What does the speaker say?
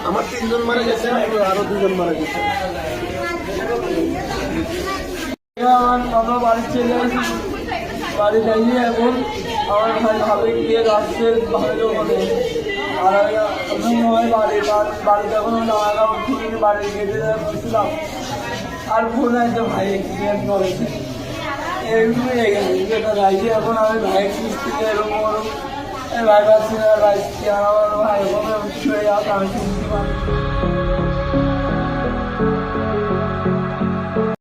আমার 3 জন মারা গেছে, আরো 2 জন মারা গেছে। আমার বাবা বাড়ি চলে আসি, বাড়ি যাইয়ে এখন আমার ভাই ভাবে গিয়ে রাস্তায় ভালো বলে আর আমি বাড়িতে এখন নানা উঠিয়ে বাড়ি গেটে বসছিলাম আর ফোন আছে ভাই এক্সিডেন্ট করেছে। এইগুলো যেটা রাইজে এখন আমি ভাই কিস্তিতে এরকম ভাই পাচ্ছি না, ভাই আমার ভাই ওখানে আমি শুনতে পারি।